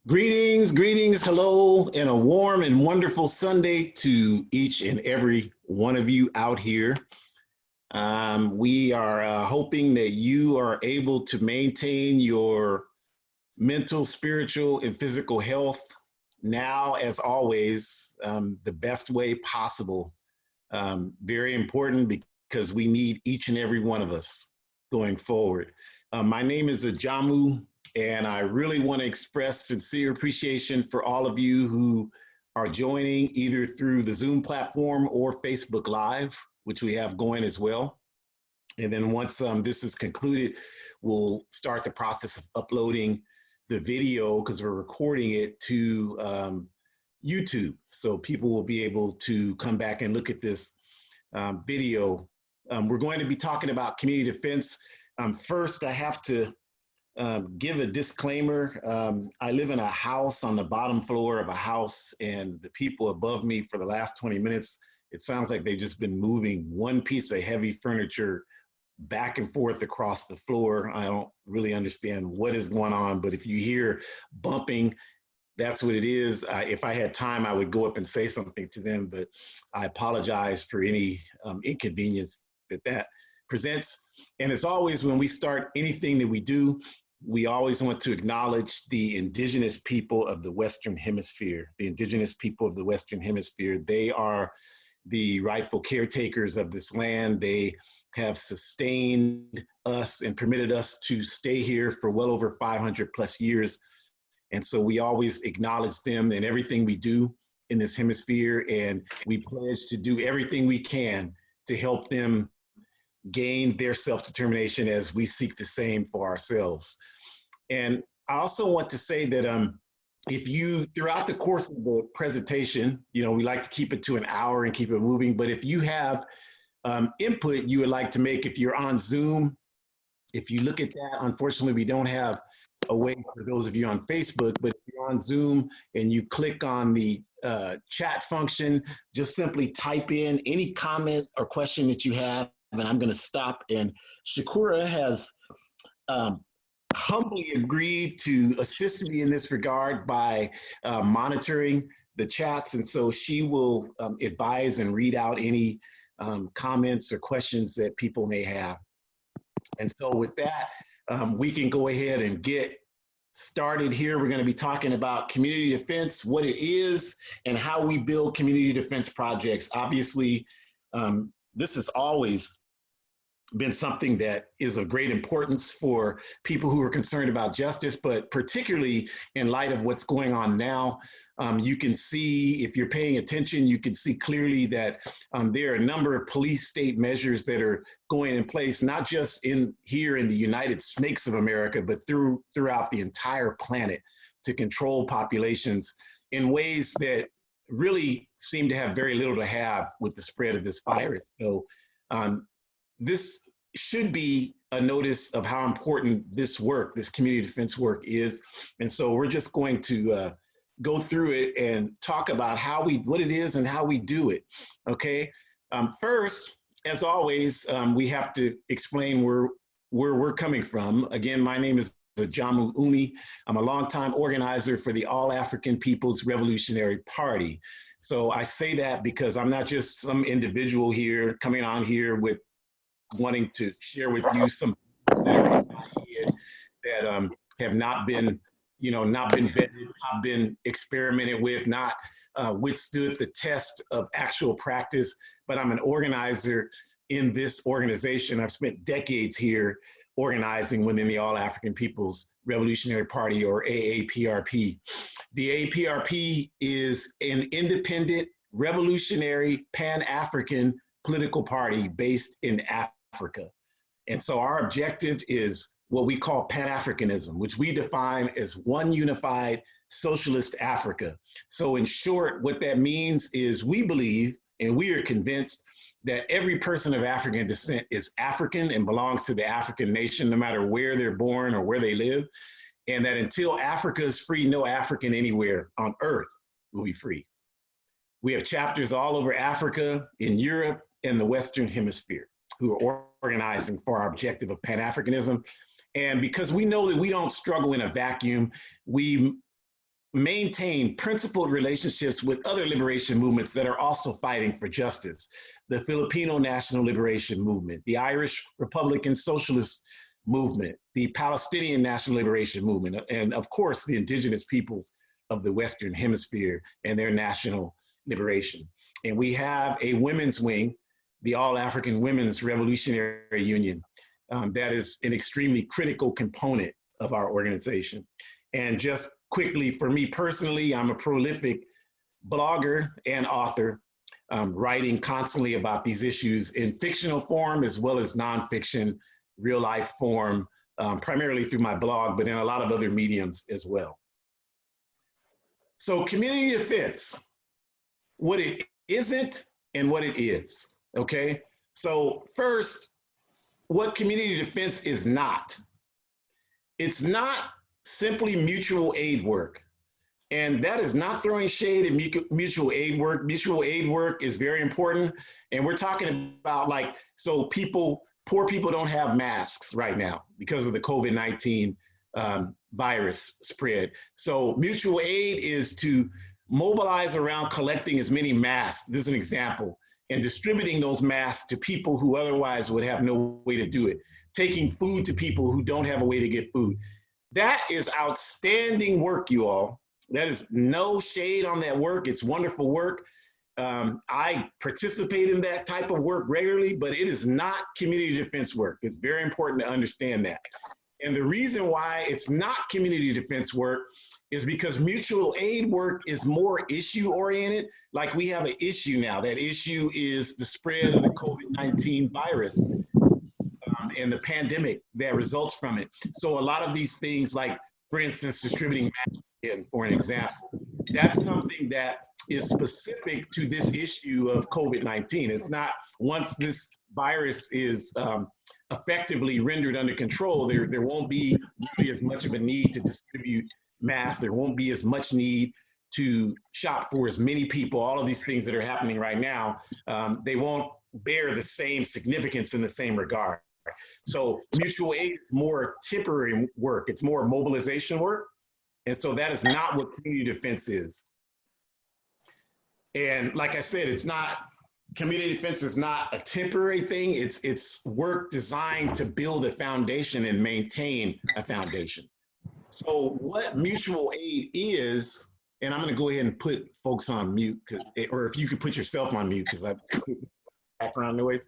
Greetings, greetings, hello, and a warm and wonderful Sunday to each and every one of you out here. We are hoping that you are able to maintain your mental, spiritual, and physical health now, as always, the best way possible. Very important because we need each and every one of us going forward. My name is Ajamu, and I really want to express sincere appreciation for all of you who are joining either through the Zoom platform or Facebook Live, which we have going as well. And then once this is concluded, we'll start the process of uploading the video because we're recording it to YouTube. So people will be able to come back and look at this video. We're going to be talking about community defense. First, I have to give a disclaimer. I live in a house on the bottom floor of a house, and the people above me for the last 20 minutes, it sounds like they've just been moving one piece of heavy furniture back and forth across the floor. I don't really understand what is going on, but if you hear bumping, that's what it is. If I had time, I would go up and say something to them, but I apologize for any inconvenience that presents. And as always, when we start anything that we do, we always want to acknowledge the indigenous people of the Western Hemisphere. The indigenous people of the Western Hemisphere, they are the rightful caretakers of this land. They have sustained us and permitted us to stay here for well over 500 plus years. And so we always acknowledge them in everything we do in this hemisphere. And we pledge to do everything we can to help them gain their self-determination as we seek the same for ourselves. And I also want to say that if you, throughout the course of the presentation, we like to keep it to an hour and keep it moving, but if you have input you would like to make, if you're on Zoom, if you look at that, unfortunately, we don't have a way for those of you on Facebook, but if you're on Zoom and you click on the chat function, just simply type in any comment or question that you have, and I'm going to stop. And Shakura has humbly agreed to assist me in this regard by monitoring the chats. And so she will advise and read out any comments or questions that people may have. And so with that, we can go ahead and get started here. We're going to be talking about community defense, what it is, and how we build community defense projects. Obviously, this has always been something that is of great importance for people who are concerned about justice, but particularly in light of what's going on now. You can see, if you're paying attention, you can see clearly that there are a number of police state measures that are going in place, not just here in the United Snakes of America, but throughout the entire planet to control populations in ways that really seem to have very little to have with the spread of this virus. So this should be a notice of how important this work, this community defense work is. And so we're just going to go through it and talk about what it is and how we do it, okay? First, as always, we have to explain where we're coming from. Again, my name is Ajamu Umi. I'm a longtime organizer for the All African People's Revolutionary Party. So I say that because I'm not just some individual here coming on here with wanting to share with you some that have not been, not been vetted, not been experimented with, not withstood the test of actual practice. But I'm an organizer in this organization. I've spent decades here organizing within the All African People's Revolutionary Party, or AAPRP. The AAPRP is an independent, revolutionary, Pan-African political party based in Africa. And so our objective is what we call Pan-Africanism, which we define as one unified socialist Africa. So in short, what that means is we believe, and we are convinced, that every person of African descent is African and belongs to the African nation, no matter where they're born or where they live. And that until Africa is free, no African anywhere on earth will be free. We have chapters all over Africa, in Europe, and the Western Hemisphere, who are organizing for our objective of Pan-Africanism. And because we know that we don't struggle in a vacuum, we maintain principled relationships with other liberation movements that are also fighting for justice. The Filipino National Liberation Movement, the Irish Republican Socialist Movement, the Palestinian National Liberation Movement, and of course, the indigenous peoples of the Western Hemisphere and their national liberation. And we have a women's wing, the All African Women's Revolutionary Union, that is an extremely critical component of our organization. And just quickly, for me personally, I'm a prolific blogger and author, writing constantly about these issues in fictional form as well as nonfiction, real life form, primarily through my blog, but in a lot of other mediums as well. So community defense, what it isn't and what it is, okay? So first, what community defense is not. It's not simply mutual aid work. And that is not throwing shade at mutual aid work. Mutual aid work is very important. And we're talking about like, so poor people don't have masks right now because of the COVID-19 virus spread. So mutual aid is to mobilize around collecting as many masks, this is an example, and distributing those masks to people who otherwise would have no way to do it. Taking food to people who don't have a way to get food. That is outstanding work, you all. That is no shade on that work. It's wonderful work. I participate in that type of work regularly, but it is not community defense work. It's very important to understand that. And the reason why it's not community defense work is because mutual aid work is more issue oriented. Like we have an issue now. That issue is the spread of the COVID-19 virus and the pandemic that results from it. So a lot of these things, like for instance, distributing masks, for an example, that's something that is specific to this issue of COVID-19. It's not, once this virus is effectively rendered under control, there won't be really as much of a need to distribute masks. There won't be as much need to shop for as many people. All of these things that are happening right now, they won't bear the same significance in the same regard. So mutual aid is more temporary work. It's more mobilization work. And so that is not what community defense is. And like I said, it's not, community defense is not a temporary thing. It's work designed to build a foundation and maintain a foundation. So what mutual aid is, and I'm gonna go ahead and put folks on mute, or if you could put yourself on mute, because I've background noise,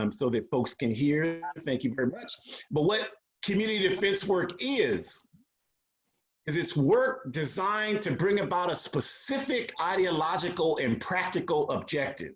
so that folks can hear. Thank you very much. But what community defense work is it's work designed to bring about a specific ideological and practical objective.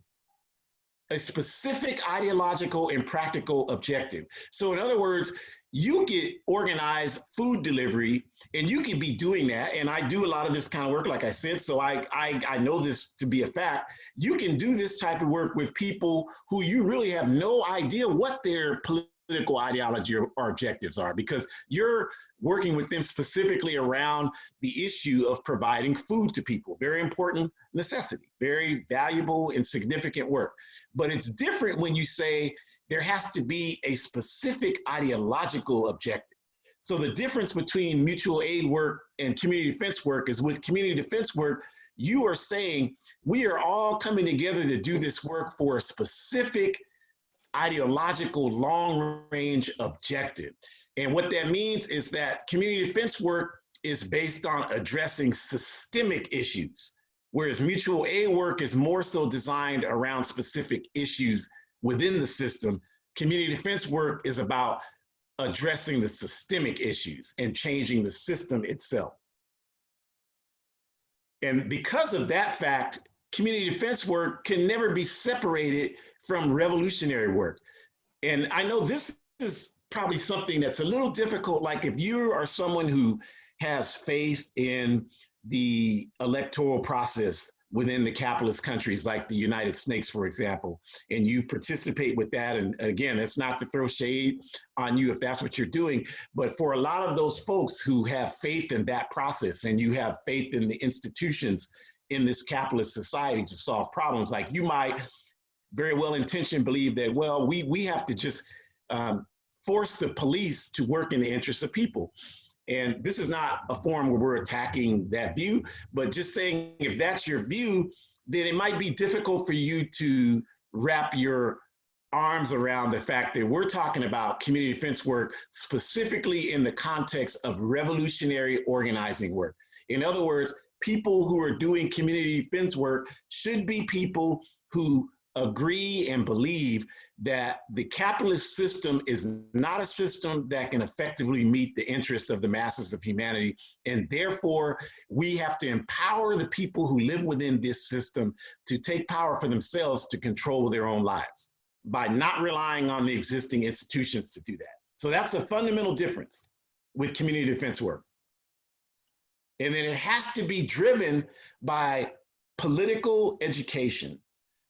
A specific ideological and practical objective. So in other words, you get organized food delivery and you can be doing that. And I do a lot of this kind of work, like I said, so I know this to be a fact. You can do this type of work with people who you really have no idea what their political ideology or objectives are, because you're working with them specifically around the issue of providing food to people. Very important necessity, very valuable and significant work. But it's different when you say there has to be a specific ideological objective. So the difference between mutual aid work and community defense work is with community defense work, you are saying we are all coming together to do this work for a specific ideological long-range objective. And what that means is that community defense work is based on addressing systemic issues, whereas mutual aid work is more so designed around specific issues within the system. Community defense work is about addressing the systemic issues and changing the system itself. And because of that fact, community defense work can never be separated from revolutionary work. And I know this is probably something that's a little difficult, like if you are someone who has faith in the electoral process within the capitalist countries like the United States, for example, and you participate with that. And again, it's not to throw shade on you if that's what you're doing, but for a lot of those folks who have faith in that process and you have faith in the institutions in this capitalist society to solve problems, like you might very well intentioned believe that, well, we have to just force the police to work in the interests of people. And this is not a forum where we're attacking that view, but just saying if that's your view, then it might be difficult for you to wrap your arms around the fact that we're talking about community defense work specifically in the context of revolutionary organizing work. In other words, people who are doing community defense work should be people who agree and believe that the capitalist system is not a system that can effectively meet the interests of the masses of humanity. And therefore, we have to empower the people who live within this system to take power for themselves to control their own lives by not relying on the existing institutions to do that. So that's a fundamental difference with community defense work. And then it has to be driven by political education.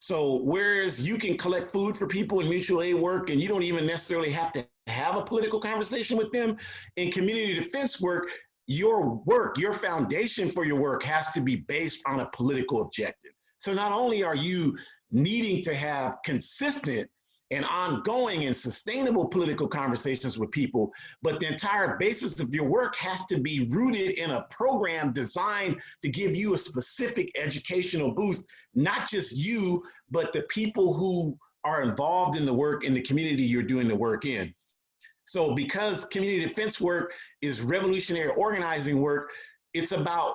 So whereas you can collect food for people in mutual aid work and you don't even necessarily have to have a political conversation with them, in community defense work, your foundation for your work has to be based on a political objective. So not only are you needing to have consistent and ongoing and sustainable political conversations with people, but the entire basis of your work has to be rooted in a program designed to give you a specific educational boost, not just you, but the people who are involved in the work in the community you're doing the work in. So because community defense work is revolutionary organizing work, it's about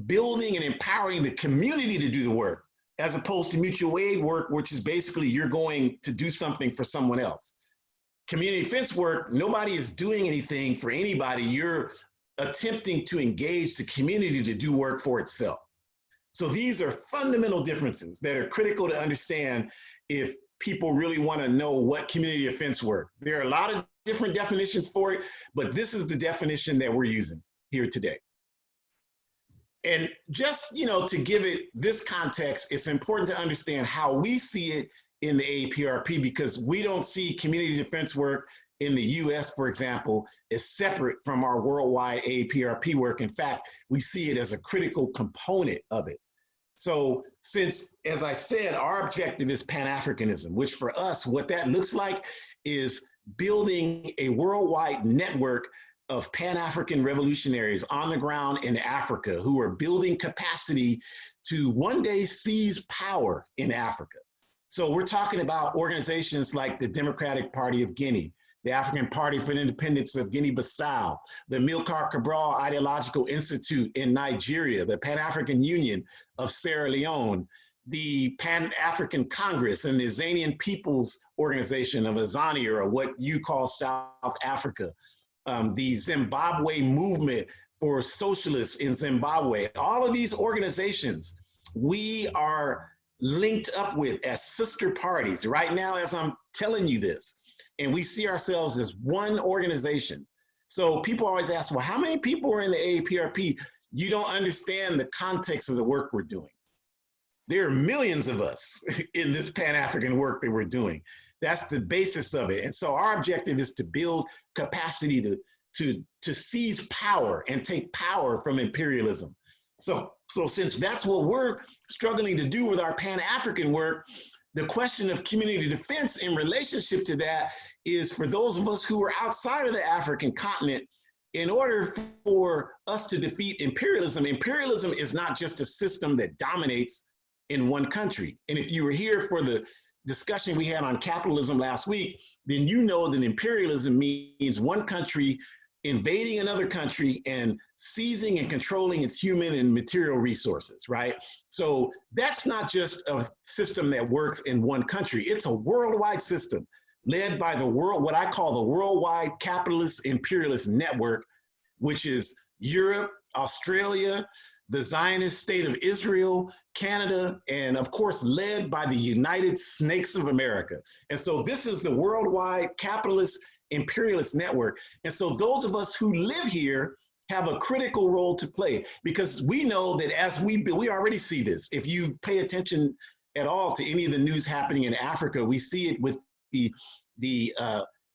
building and empowering the community to do the work, as opposed to mutual aid work, which is basically you're going to do something for someone else. Community defense work, nobody is doing anything for anybody. You're attempting to engage the community to do work for itself. So these are fundamental differences that are critical to understand if people really want to know what community defense work. There are a lot of different definitions for it, but this is the definition that we're using here today. And just, to give it this context, it's important to understand how we see it in the AAPRP, because we don't see community defense work in the US, for example, as separate from our worldwide AAPRP work. In fact, we see it as a critical component of it. So since, as I said, our objective is Pan-Africanism, which for us, what that looks like is building a worldwide network of Pan-African revolutionaries on the ground in Africa who are building capacity to one day seize power in Africa. So we're talking about organizations like the Democratic Party of Guinea, the African Party for the Independence of Guinea-Bissau, the Amilcar Cabral Ideological Institute in Nigeria, the Pan-African Union of Sierra Leone, the Pan-African Congress and the Azanian People's Organization of Azania, or what you call South Africa, the Zimbabwe Movement for Socialists in Zimbabwe. All of these organizations we are linked up with as sister parties right now as I'm telling you this. And we see ourselves as one organization. So people always ask, well, how many people are in the AAPRP? You don't understand the context of the work we're doing. There are millions of us in this Pan-African work that we're doing. That's the basis of it. And so our objective is to build capacity to seize power and take power from imperialism. So since that's what we're struggling to do with our Pan-African work, the question of community defense in relationship to that is for those of us who are outside of the African continent, in order for us to defeat imperialism, imperialism is not just a system that dominates in one country. And if you were here for the discussion we had on capitalism last week, then you know that imperialism means one country invading another country and seizing and controlling its human and material resources, right? So that's not just a system that works in one country. It's a worldwide system led by what I call the worldwide capitalist imperialist network, which is Europe, Australia, the Zionist state of Israel, Canada, and of course, led by the United Snakes of America. And so this is the worldwide capitalist imperialist network. And so those of us who live here have a critical role to play, because we know that as we already see this. If you pay attention at all to any of the news happening in Africa, we see it with the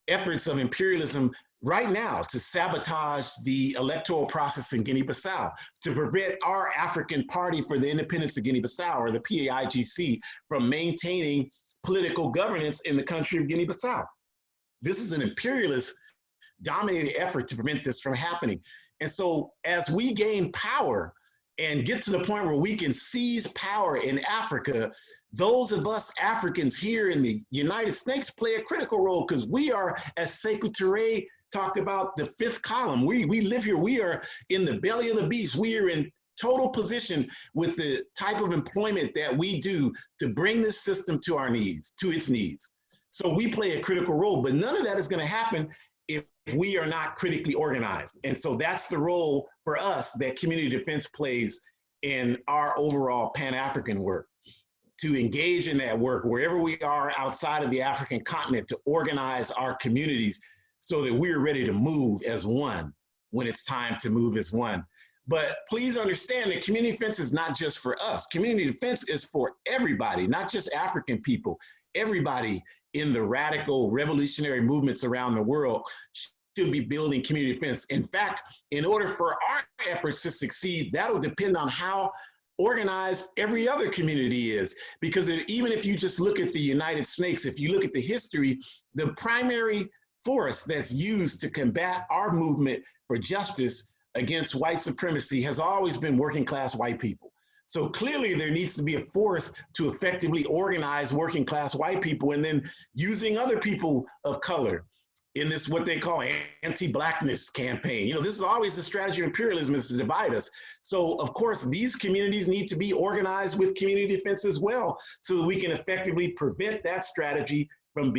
efforts of imperialism right now to sabotage the electoral process in Guinea-Bissau, to prevent our African Party for the Independence of Guinea-Bissau, or the PAIGC, from maintaining political governance in the country of Guinea-Bissau. This is an imperialist dominated effort to prevent this from happening. And so as we gain power and get to the point where we can seize power in Africa, those of us Africans here in the United States play a critical role, because we are, as Sekou Touré talked about, the fifth column. We live here. We are in the belly of the beast. We are in total position with the type of employment that we do to bring this system to its needs. So we play a critical role, but none of that is going to happen if we are not critically organized. And so that's the role for us that community defense plays in our overall Pan-African work, to engage in that work wherever we are outside of the African continent, to organize our communities so that we're ready to move as one when it's time to move as one. But please understand that community defense is not just for us. Community defense is for everybody, not just African people. Everybody in the radical revolutionary movements around the world should be building community defense. In fact, in order for our efforts to succeed, that'll depend on how organized every other community is. Because even if you just look at the United Snakes, if you look at the history, the primary force that's used to combat our movement for justice against white supremacy has always been working class white people. So clearly there needs to be a force to effectively organize working class white people, and then using other people of color in this, what they call anti-blackness campaign. You know, this is always the strategy of imperialism, is to divide us. So of course, these communities need to be organized with community defense as well, so that we can effectively prevent that strategy from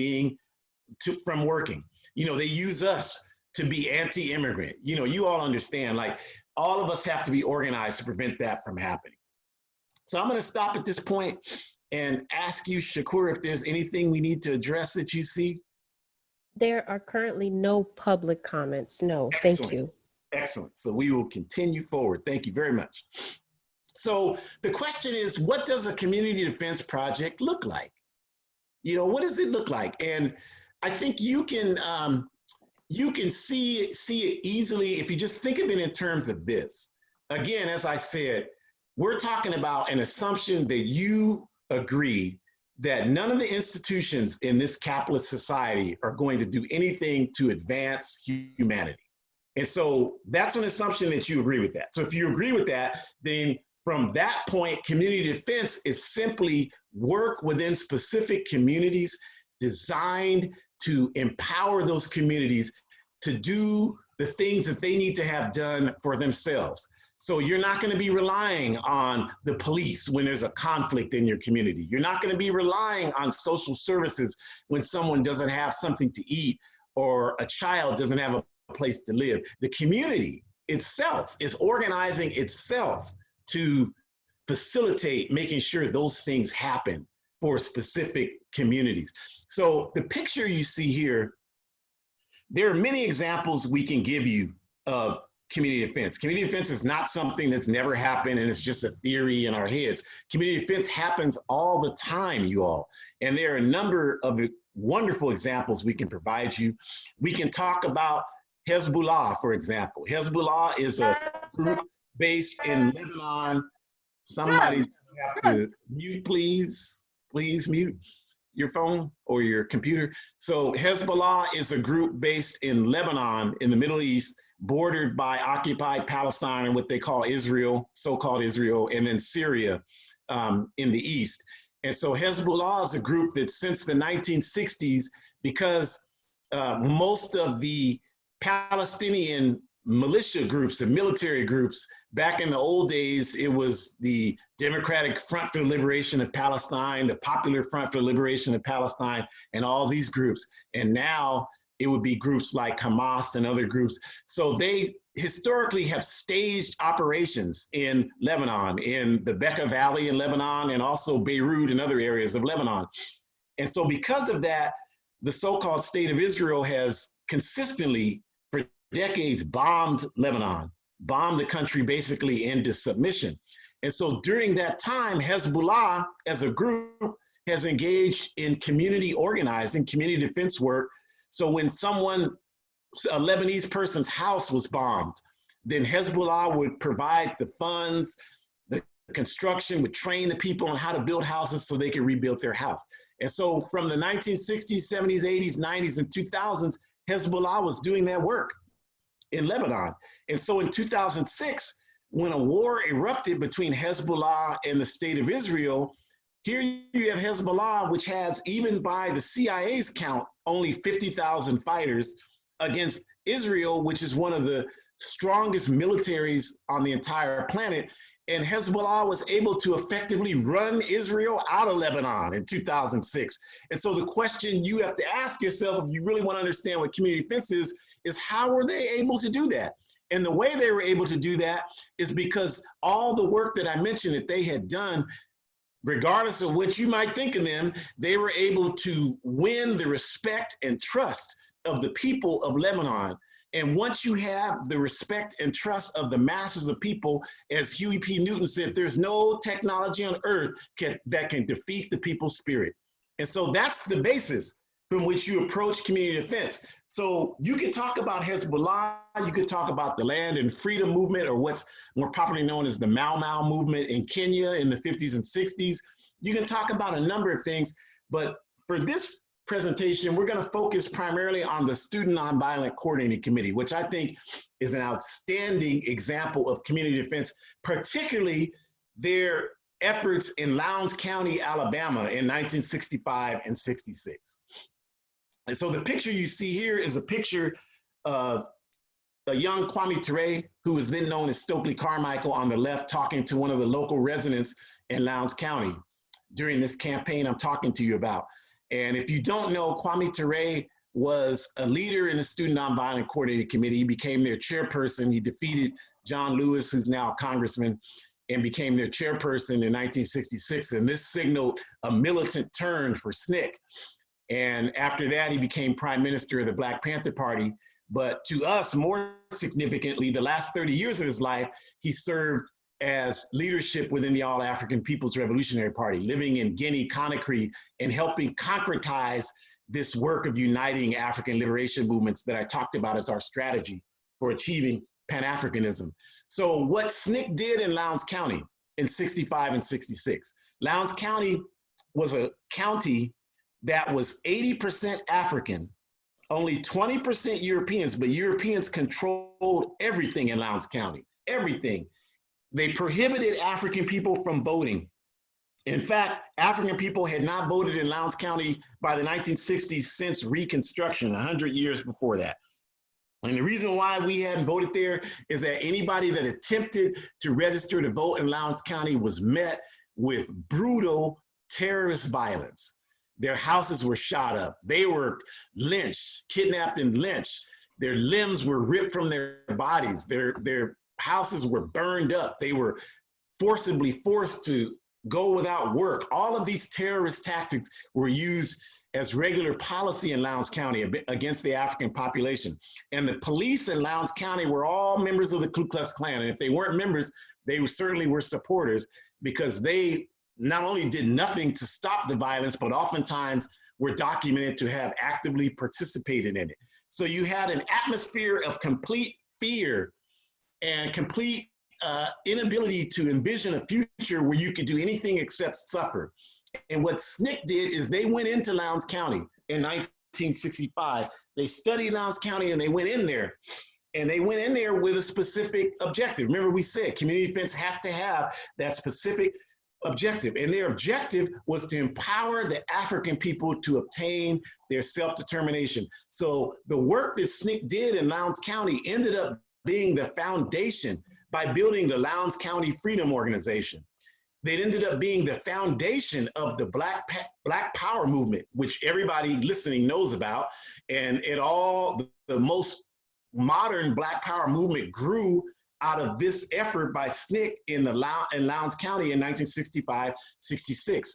working. You know, they use us to be anti-immigrant. You know, you all understand, like, all of us have to be organized to prevent that from happening. So I'm going to stop at this point and ask you, Shakur, if there's anything we need to address that you see. There are currently no public comments. No, excellent. Thank you. Excellent. So we will continue forward. Thank you very much. So the question is, what does a community defense project look like? You know, what does it look like? And I think you can see it easily if you just think of it in terms of this. Again, as I said, we're talking about an assumption that you agree that none of the institutions in this capitalist society are going to do anything to advance humanity. And so that's an assumption that you agree with that. So if you agree with that, then from that point, community defense is simply work within specific communities designed to empower those communities to do the things that they need to have done for themselves. So you're not going to be relying on the police when there's a conflict in your community. You're not going to be relying on social services when someone doesn't have something to eat or a child doesn't have a place to live. The community itself is organizing itself to facilitate making sure those things happen for specific communities. So the picture you see here, there are many examples we can give you of community defense. Community defense is not something that's never happened and it's just a theory in our heads. Community defense happens all the time, you all. And there are a number of wonderful examples we can provide you. We can talk about Hezbollah, for example. Hezbollah is a group based in Lebanon. Somebody's gonna have to mute, please. Please mute your phone or your computer. So Hezbollah is a group based in Lebanon in the Middle East, bordered by occupied Palestine and what they call Israel, so-called Israel, and then Syria in the east. And so Hezbollah is a group that since the 1960s, because most of the Palestinian militia groups and military groups, back in the old days, it was the Democratic Front for the Liberation of Palestine, the Popular Front for the Liberation of Palestine, and all these groups. And now it would be groups like Hamas and other groups. So they historically have staged operations in Lebanon, in the Bekaa Valley in Lebanon, and also Beirut and other areas of Lebanon. And so because of that, the so-called State of Israel has consistently, for decades, bombed Lebanon, bombed the country basically into submission. And so during that time, Hezbollah as a group has engaged in community organizing, community defense work. So when a Lebanese person's house was bombed, then Hezbollah would provide the funds, the construction, would train the people on how to build houses so they could rebuild their house. And so from the 1960s, 70s, 80s, 90s, and 2000s, Hezbollah was doing that work in Lebanon. And so in 2006, when a war erupted between Hezbollah and the state of Israel, here you have Hezbollah, which has, even by the CIA's count, only 50,000 fighters against Israel, which is one of the strongest militaries on the entire planet. And Hezbollah was able to effectively run Israel out of Lebanon in 2006. And so the question you have to ask yourself, if you really want to understand what community defense is how were they able to do that? And the way they were able to do that is because all the work that I mentioned that they had done, regardless of what you might think of them, they were able to win the respect and trust of the people of Lebanon. And once you have the respect and trust of the masses of people, as Huey P. Newton said, there's no technology on earth that can defeat the people's spirit. And so that's the basis from which you approach community defense. So you can talk about Hezbollah, you could talk about the Land and Freedom Movement, or what's more popularly known as the Mau Mau movement in Kenya in the 50s and 60s. You can talk about a number of things, but for this presentation, we're going to focus primarily on the Student Nonviolent Coordinating Committee, which I think is an outstanding example of community defense, particularly their efforts in Lowndes County, Alabama in 1965 and 66. And so the picture you see here is a picture of a young Kwame Ture, who was then known as Stokely Carmichael, on the left, talking to one of the local residents in Lowndes County during this campaign I'm talking to you about. And if you don't know, Kwame Ture was a leader in the Student Nonviolent Coordinating Committee. He became their chairperson. He defeated John Lewis, who's now a congressman, and became their chairperson in 1966. And this signaled a militant turn for SNCC. And after that, he became prime minister of the Black Panther Party. But to us, more significantly, the last 30 years of his life, he served as leadership within the All-African People's Revolutionary Party, living in Guinea, Conakry, and helping concretize this work of uniting African liberation movements that I talked about as our strategy for achieving Pan-Africanism. So what SNCC did in Lowndes County in 65 and 66, Lowndes County was a county that was 80% African, only 20% Europeans, but Europeans controlled everything in Lowndes County, everything. They prohibited African people from voting. In fact, African people had not voted in Lowndes County by the 1960s since Reconstruction, 100 years before that. And the reason why we hadn't voted there is that anybody that attempted to register to vote in Lowndes County was met with brutal terrorist violence. Their houses were shot up. They were lynched, kidnapped and lynched. Their limbs were ripped from their bodies. Their houses were burned up. They were forcibly forced to go without work. All of these terrorist tactics were used as regular policy in Lowndes County against the African population. And the police in Lowndes County were all members of the Ku Klux Klan. And if they weren't members, they certainly were supporters, because they not only did nothing to stop the violence, but oftentimes were documented to have actively participated in it. So you had an atmosphere of complete fear and complete inability to envision a future where you could do anything except suffer. And what SNCC did is they went into Lowndes County in 1965. They studied Lowndes County and they went in there. And they went in there with a specific objective. Remember, we said community defense has to have that specific objective. And their objective was to empower the African people to obtain their self-determination. So the work that SNCC did in Lowndes County ended up being the foundation by building the Lowndes County Freedom Organization. They ended up being the foundation of the Black Power movement, which everybody listening knows about. And the most modern Black Power movement grew out of this effort by SNCC in Lowndes County in 1965-66.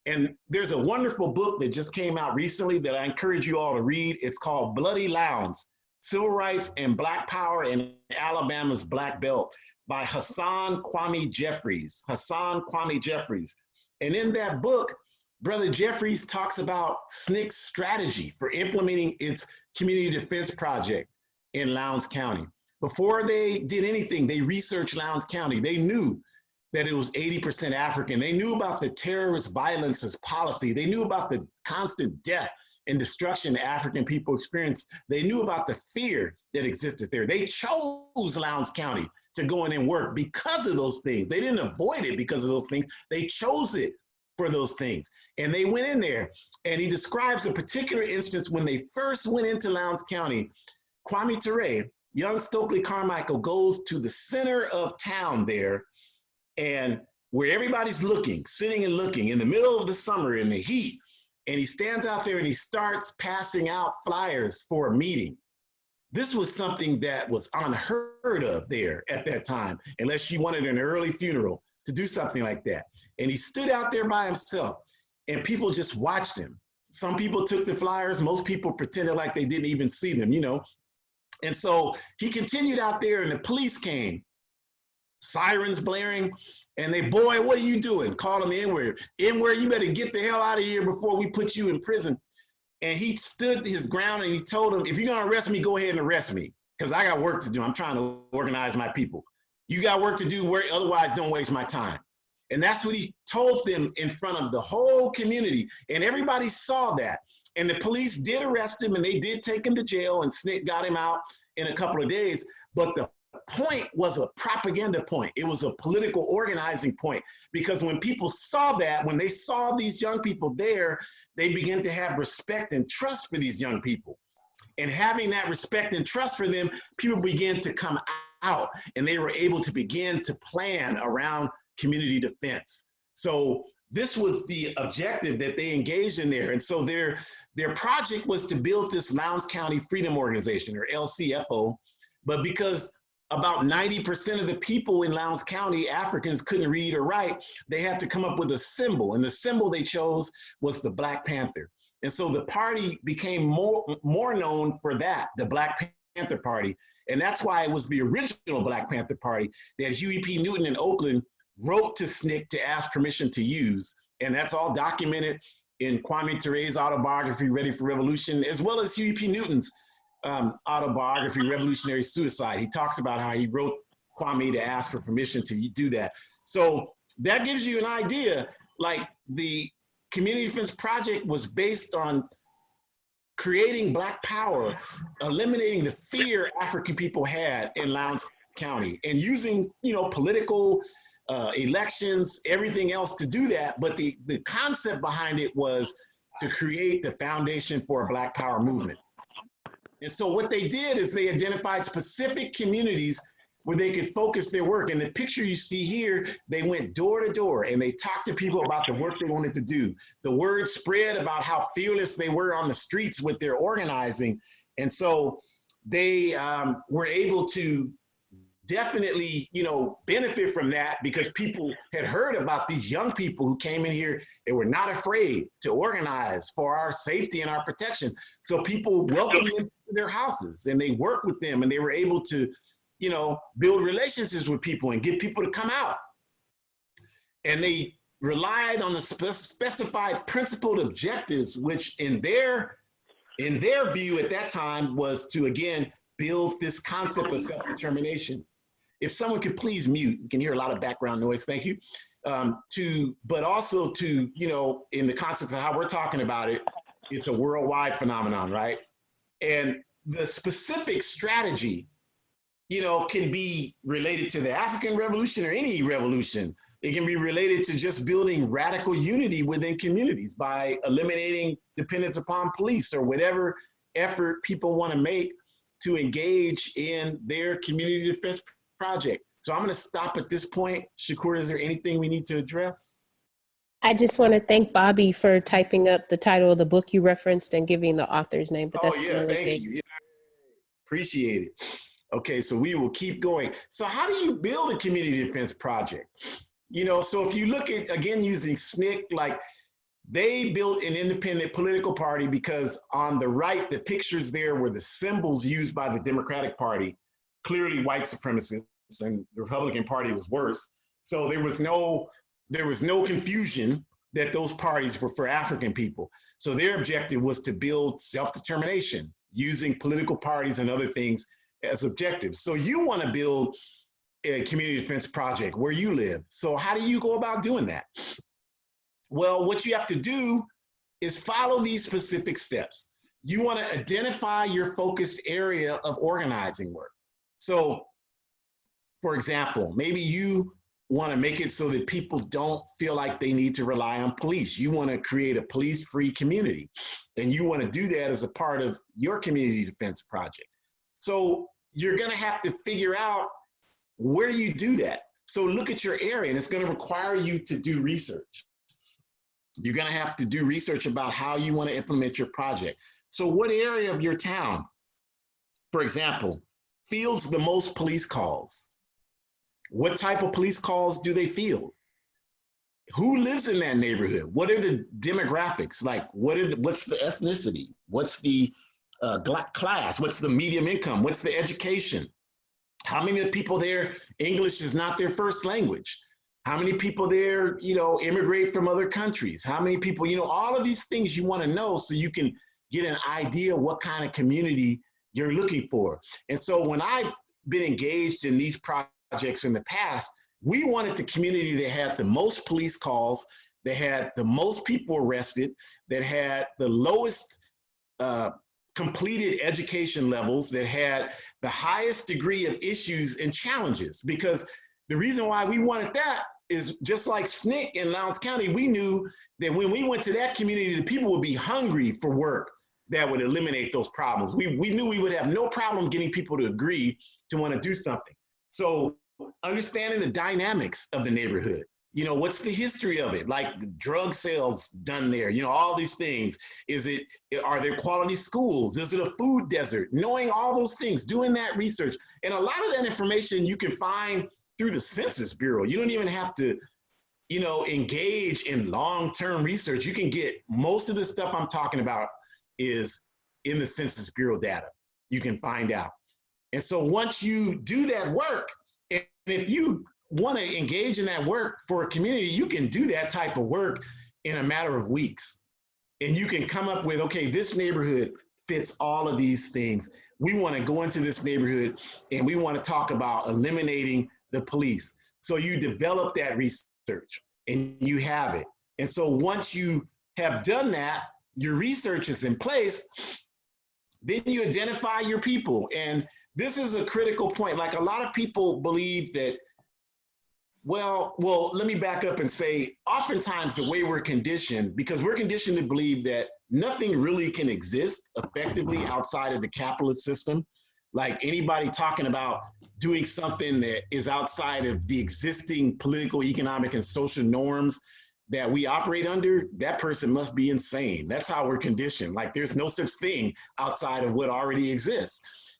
And there's a wonderful book that just came out recently that I encourage you all to read. It's called Bloody Lowndes: Civil Rights and Black Power in Alabama's Black Belt, by Hassan Kwame Jeffries. Hassan Kwame Jeffries. And in that book, Brother Jeffries talks about SNCC's strategy for implementing its community defense project in Lowndes County. Before they did anything, they researched Lowndes County. They knew that it was 80% African. They knew about the terrorist violence as policy. They knew about the constant death and destruction the African people experienced, they knew about the fear that existed there. They chose Lowndes County to go in and work because of those things. They didn't avoid it because of those things. They chose it for those things. And they went in there, and he describes a particular instance when they first went into Lowndes County. Kwame Ture, young Stokely Carmichael, goes to the center of town there, and where everybody's looking, sitting and looking in the middle of the summer in the heat, and he stands out there and he starts passing out flyers for a meeting. This was something that was unheard of there at that time, unless you wanted an early funeral to do something like that. And he stood out there by himself, and people just watched him. Some people took the flyers, most people pretended like they didn't even see them, you know. And so he continued out there, and the police came, sirens blaring, and they, boy, what are you doing? Call him N-word. N-word, you better get the hell out of here before we put you in prison. And he stood his ground, and he told them, if you're gonna arrest me, go ahead and arrest me, because I got work to do. I'm trying to organize my people. You got work to do, otherwise don't waste my time. And that's what he told them in front of the whole community. And everybody saw that. And the police did arrest him, and they did take him to jail, and SNCC got him out in a couple of days. But the point was a propaganda point. It was a political organizing point, because when people saw that, when they saw these young people there, they began to have respect and trust for these young people. And having that respect and trust for them, people began to come out, and they were able to begin to plan around community defense. So this was the objective that they engaged in there. And so their project was to build this Lowndes County Freedom Organization, or LCFO, but because about 90% of the people in Lowndes County, Africans, couldn't read or write, they had to come up with a symbol, and the symbol they chose was the Black Panther. And so the party became more known for that, the Black Panther Party. And that's why it was the original Black Panther Party that Huey P. Newton in Oakland wrote to SNCC to ask permission to use. And that's all documented in Kwame Ture's autobiography, Ready for Revolution, as well as Huey P. Newton's autobiography, Revolutionary Suicide. He talks about how he wrote Kwame to ask for permission to do that. So that gives you an idea, like the Community Defense Project was based on creating Black power, eliminating the fear African people had in Lowndes County, and using, you know, political elections, everything else to do that. But the concept behind it was to create the foundation for a Black power movement. And so what they did is they identified specific communities where they could focus their work. And the picture you see here, they went door to door and they talked to people about the work they wanted to do. The word spread about how fearless they were on the streets with their organizing. And so they were able to definitely, you know, benefit from that, because people had heard about these young people who came in here and were not afraid to organize for our safety and our protection. So people welcomed them to their houses, and they worked with them, and they were able to, you know, build relationships with people and get people to come out. And they relied on the specified principled objectives, which in their view at that time was to, again, build this concept of self-determination. If someone could please mute, you can hear a lot of background noise, thank you. But also to, you know, in the concept of how we're talking about it, it's a worldwide phenomenon, right? And the specific strategy, you know, can be related to the African Revolution or any revolution. It can be related to just building radical unity within communities by eliminating dependence upon police, or whatever effort people want to make to engage in their community defense project. So I'm going to stop at this point. Shakur, is there anything we need to address? I just want to thank Bobby for typing up the title of the book you referenced and giving the author's name. But that's thank you. Yeah. Appreciate it. Okay, so we will keep going. So how do you build a community defense project? You know, so if you look at, again, using SNCC, like they built an independent political party because on the right, the pictures there were the symbols used by the Democratic Party, clearly white supremacists, and the Republican Party was worse. So there was no confusion that those parties were for African people. So their objective was to build self-determination using political parties and other things as objectives. So you want to build a community defense project where you live. So how do you go about doing that? Well, what you have to do is follow these specific steps. You want to identify your focused area of organizing work. So, for example, maybe you want to make it so that people don't feel like they need to rely on police. You want to create a police-free community, and you want to do that as a part of your community defense project. So you're going to have to figure out where you do that. So look at your area, and it's going to require you to do research. You're going to have to do research about how you want to implement your project. So what area of your town, for example, fields the most police calls? What type of police calls do they field? Who lives in that neighborhood? What are the demographics? Like, what's the ethnicity? What's the class? What's the medium income? What's the education? How many of the people there, English is not their first language? How many people there, immigrate from other countries? How many people, all of these things you want to know so you can get an idea what kind of community you're looking for. And so when I've been engaged in these projects in the past, we wanted the community that had the most police calls, that had the most people arrested, that had the lowest completed education levels, that had the highest degree of issues and challenges. Because the reason why we wanted that is just like SNCC in Lowndes County, we knew that when we went to that community, the people would be hungry for work that would eliminate those problems. We knew we would have no problem getting people to agree to want to do something. So understanding the dynamics of the neighborhood, what's the history of it? Like drug sales done there, all these things. Are there quality schools? Is it a food desert? Knowing all those things, doing that research. And a lot of that information you can find through the Census Bureau. You don't even have to, engage in long-term research. You can get most of the stuff I'm talking about is in the Census Bureau data. You can find out. And so once you do that work, and if you want to engage in that work for a community, you can do that type of work in a matter of weeks. And you can come up with, okay, this neighborhood fits all of these things. We want to go into this neighborhood and we want to talk about eliminating the police. So you develop that research and you have it. And so once you have done that, your research is in place, then you identify your people. And this is a critical point. Like a lot of people believe that, well, let me back up and say, oftentimes the way we're conditioned, because we're conditioned to believe that nothing really can exist effectively outside of the capitalist system. Like anybody talking about doing something that is outside of the existing political, economic, and social norms that we operate under, that person must be insane. That's how we're conditioned. Like there's no such thing outside of what already exists.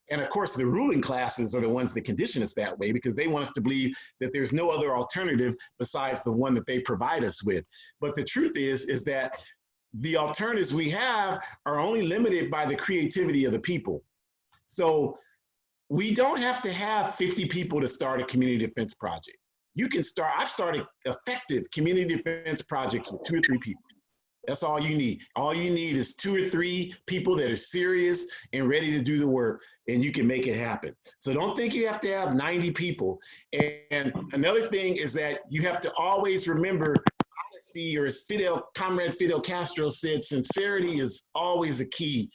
And of course, the ruling classes are the ones that condition us that way because they want us to believe that there's no other alternative besides the one that they provide us with. But the truth is that the alternatives we have are only limited by the creativity of the people. So we don't have to have 50 people to start a community defense project. You can start, I've started effective community defense projects with 2 or 3 people. That's all you need. All you need is 2 or 3 people that are serious and ready to do the work, and you can make it happen. So don't think you have to have 90 people. And another thing is that you have to always remember honesty, or as Comrade Fidel Castro said, sincerity is always a key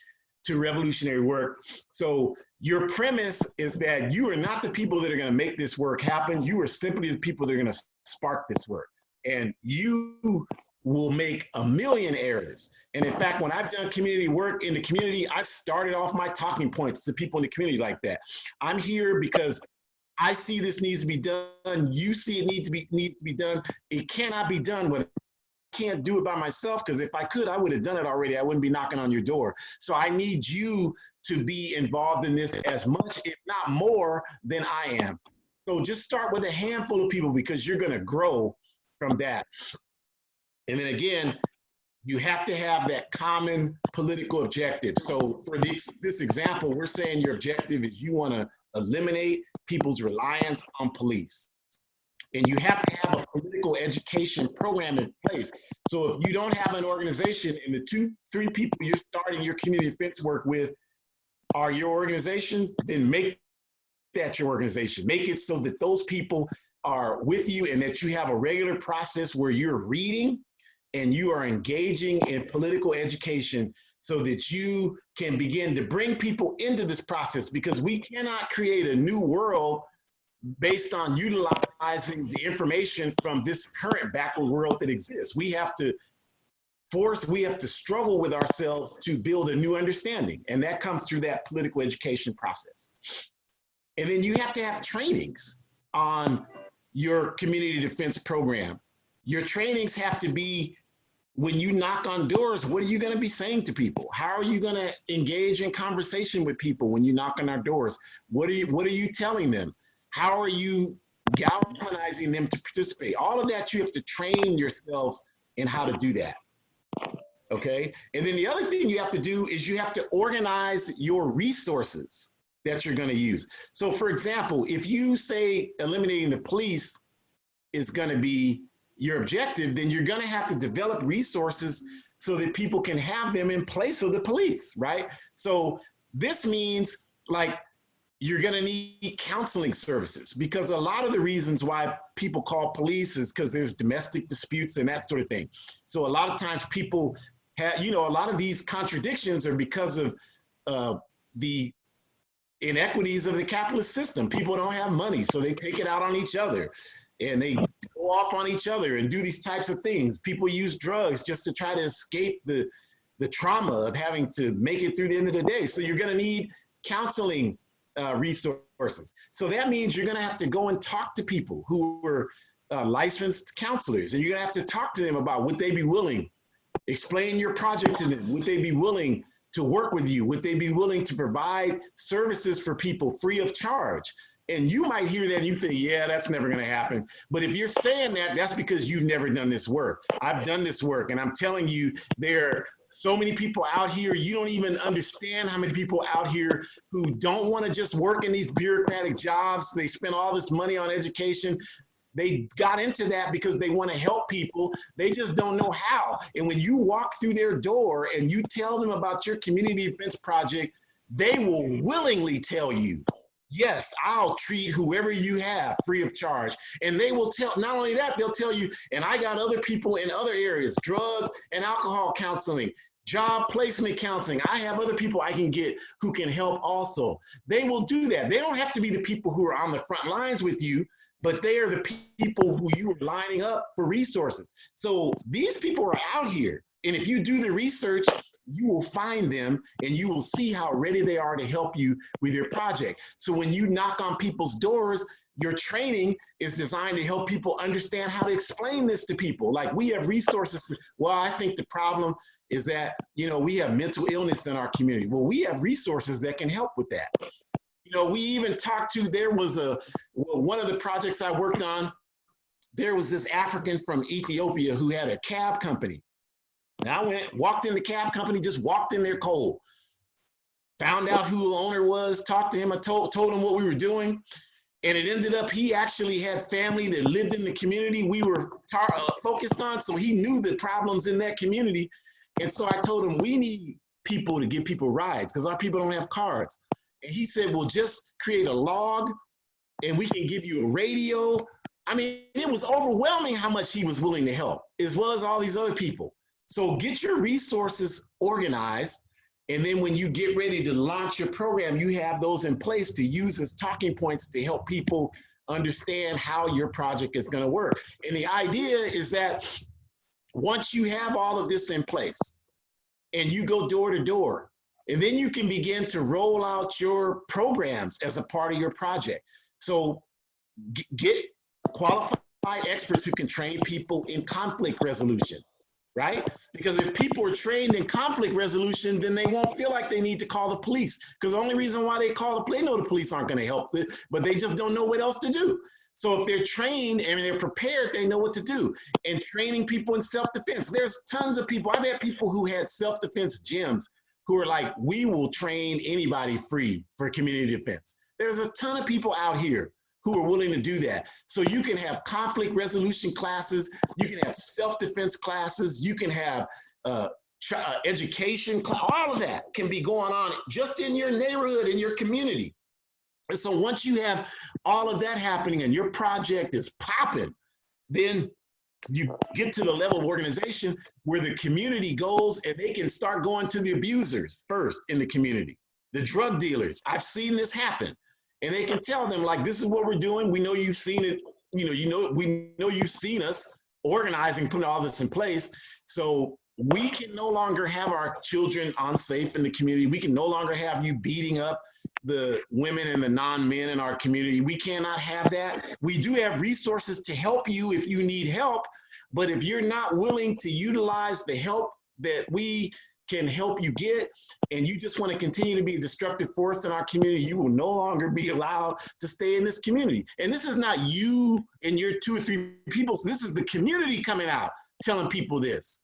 to revolutionary work. So your premise is that you are not the people that are going to make this work happen. You are simply the people that are going to spark this work. And you will make a million errors. And in fact, when I've done community work in the community, I've started off my talking points to people in the community like that. I'm here because I see this needs to be done. You see it needs to be done. It cannot be done with can't do it by myself, because if I could, I would have done it already. I wouldn't be knocking on your door. So I need you to be involved in this as much, if not more, than I am. So just start with a handful of people because you're going to grow from that. And then again, you have to have that common political objective. So for this example, we're saying your objective is you want to eliminate people's reliance on police. And you have to have a political education program in place. So if you don't have an organization and the 2, 3 people you're starting your community defense work with are your organization, then make that your organization. Make it so that those people are with you and that you have a regular process where you're reading and you are engaging in political education so that you can begin to bring people into this process, because we cannot create a new world based on utilizing the information from this current backward world that exists. We have to struggle with ourselves to build a new understanding. And that comes through that political education process. And then you have to have trainings on your community defense program. Your trainings have to be, when you knock on doors, what are you going to be saying to people? How are you going to engage in conversation with people when you knock on our doors? What are you telling them? How are you galvanizing them to participate? All of that, you have to train yourselves in how to do that. Okay. And then the other thing you have to do is you have to organize your resources that you're going to use. So for example, if you say eliminating the police is going to be your objective, then you're going to have to develop resources so that people can have them in place of the police, right? So this means, like, you're going to need counseling services, because a lot of the reasons why people call police is because there's domestic disputes and that sort of thing. So a lot of times people have, a lot of these contradictions are because of the inequities of the capitalist system. People don't have money, so they take it out on each other, and they go off on each other and do these types of things. People use drugs just to try to escape the trauma of having to make it through the end of the day. So you're going to need counseling resources. So that means you're going to have to go and talk to people who are licensed counselors, and you're going to have to talk to them about, would they be willing, explain your project to them, would they be willing to work with you, would they be willing to provide services for people free of charge? And you might hear that and you think, yeah, that's never going to happen. But if you're saying that, that's because you've never done this work. I've done this work, and I'm telling you, there are so many people out here, you don't even understand how many people out here who don't want to just work in these bureaucratic jobs. They spend all this money on education. They got into that because they want to help people. They just don't know how. And when you walk through their door and you tell them about your community defense project, they will willingly tell you, yes, I'll treat whoever you have free of charge. And they will tell, not only that, they'll tell you, and I got other people in other areas, drug and alcohol counseling, job placement counseling. I have other people I can get who can help also. They will do that. They don't have to be the people who are on the front lines with you, but they are the people who you are lining up for resources. So these people are out here. And if you do the research, you will find them and you will see how ready they are to help you with your project. So when you knock on people's doors, your training is designed to help people understand how to explain this to people. Like, we have resources. Well, I think the problem is that, we have mental illness in our community. Well, we have resources that can help with that. We even talked to, there was one of the projects I worked on, there was this African from Ethiopia who had a cab company. And I walked in the cab company, just walked in there cold. Found out who the owner was, talked to him, I told him what we were doing. And it ended up, he actually had family that lived in the community we were focused on. So he knew the problems in that community. And so I told him, we need people to give people rides because our people don't have cars. And he said, well, just create a log and we can give you a radio. I mean, it was overwhelming how much he was willing to help, as well as all these other people. So get your resources organized. And then when you get ready to launch your program, you have those in place to use as talking points to help people understand how your project is going to work. And the idea is that once you have all of this in place and you go door to door, and then you can begin to roll out your programs as a part of your project. So get qualified experts who can train people in conflict resolution, right? Because if people are trained in conflict resolution, then they won't feel like they need to call the police. Because the only reason why they call the police, they know the police aren't going to help them, but they just don't know what else to do. So if they're trained and they're prepared, they know what to do. And training people in self-defense. There's tons of people. I've had people who had self-defense gyms who are like, we will train anybody free for community defense. There's a ton of people out here who are willing to do that. So you can have conflict resolution classes, you can have self-defense classes, you can have education, all of that can be going on just in your neighborhood, in your community. And so once you have all of that happening and your project is popping, then you get to the level of organization where the community goes and they can start going to the abusers first in the community, the drug dealers. I've seen this happen. And they can tell them, like, this is what we're doing. We know you've seen it. We know you've seen us organizing, putting all this in place. So we can no longer have our children unsafe in the community. We can no longer have you beating up the women and the non-men in our community. We cannot have that. We do have resources to help you if you need help, but if you're not willing to utilize the help that we can help you get, and you just want to continue to be a destructive force in our community, you will no longer be allowed to stay in this community. And this is not you and your 2 or 3 people. This is the community coming out telling people this.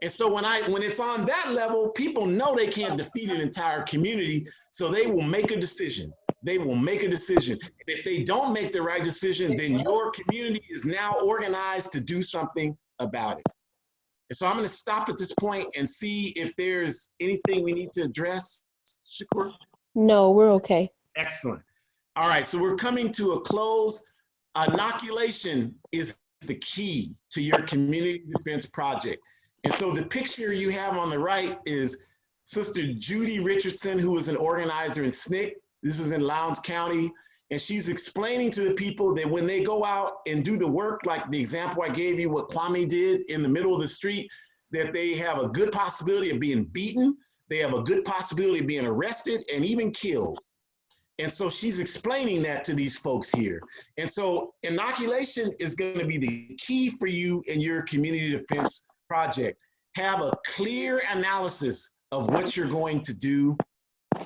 And so when it's on that level, people know they can't defeat an entire community, so they will make a decision. They will make a decision. And if they don't make the right decision, then your community is now organized to do something about it. And so I'm going to stop at this point and see if there's anything we need to address. Shakur? No, we're okay. Excellent. All right, so we're coming to a close. Inoculation is the key to your community defense project. And so the picture you have on the right is Sister Judy Richardson, who is an organizer in SNCC. This is in Lowndes County. And she's explaining to the people that when they go out and do the work, like the example I gave you, what Kwame did in the middle of the street, that they have a good possibility of being beaten. They have a good possibility of being arrested and even killed. And so she's explaining that to these folks here. And so inoculation is going to be the key for you in your community defense project. Have a clear analysis of what you're going to do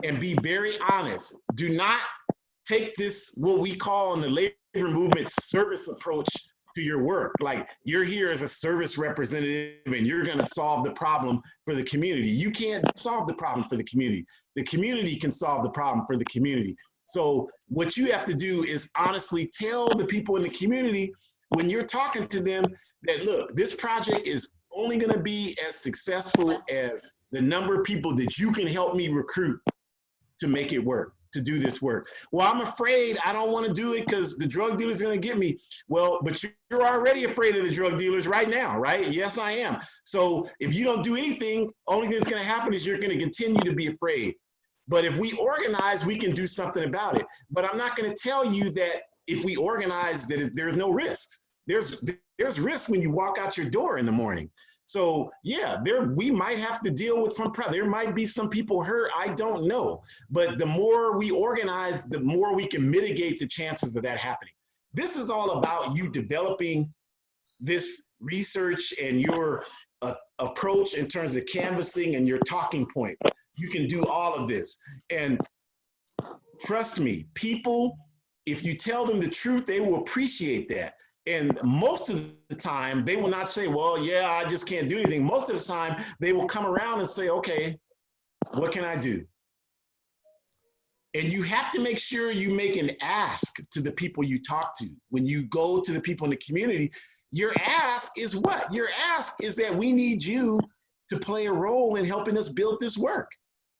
and be very honest. Do not take this, what we call in the labor movement, service approach to your work. Like, you're here as a service representative and you're going to solve the problem for the community. You can't solve the problem for the community. The community can solve the problem for the community. So what you have to do is honestly tell the people in the community when you're talking to them that, look, this project is only going to be as successful as the number of people that you can help me recruit to make it work, to do this work. Well, I'm afraid I don't want to do it because the drug dealer's going to get me. Well, but you're already afraid of the drug dealers right now, right? Yes, I am. So if you don't do anything, only thing that's going to happen is you're going to continue to be afraid. But if we organize, we can do something about it. But I'm not going to tell you that if we organize that there's no risks. There's risk when you walk out your door in the morning. So yeah, we might have to deal with some problem. There might be some people hurt, I don't know. But the more we organize, the more we can mitigate the chances of that happening. This is all about you developing this research and your approach in terms of canvassing and your talking points. You can do all of this. And trust me, people, if you tell them the truth, they will appreciate that. And most of the time, they will not say, well, yeah, I just can't do anything. Most of the time, they will come around and say, okay, what can I do? And you have to make sure you make an ask to the people you talk to. When you go to the people in the community, your ask is what? Your ask is that we need you to play a role in helping us build this work.